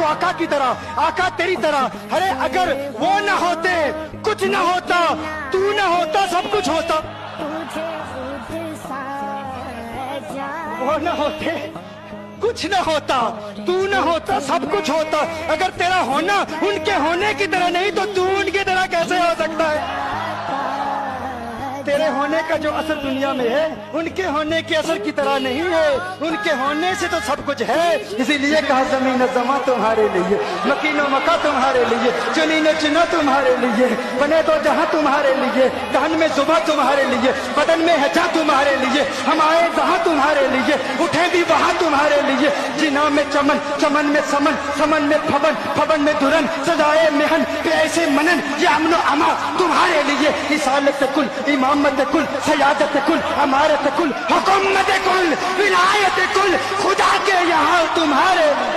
आका की तरह, आका तेरी तरह। अरे अगर वो ना होते कुछ ना होता, तू ना होता सब कुछ होता। वो ना होते कुछ ना होता, तू ना होता सब कुछ होता। अगर तेरा होना उनके होने की तरह नहीं तो तू उनकी तरह कैसे हो सकता है? तेरे होने का जो असर दुनिया में है उनके होने के असर की तरह नहीं है। उनके होने से तो सब कुछ है। इसीलिए कहा ज़मीन ज़मा तुम्हारे लिए, मकीनो मका तुम्हारे लिए, चुनी न चुना तुम्हारे लिए, बने तो जहां तुम्हारे लिए, दहन में जुबा तुम्हारे लिए, बदन में है जा तुम्हारे लिए, हम आए जहां तुम्हारे लिए, उठे भी वहां तुम्हारे लिए। जिना में चमन, चमन में समन, समन में फवन, फवन में दुरन, सजाए मेहन पे ऐसे मनन, ये अमनो अमा तुम्हारे लिए। रिसालत कुल, इमामत कुल, सयादत कुल, अमारत कुल, हुकूमत कुल, विलायत कुल, खुदा के यहाँ तुम्हारे लिए।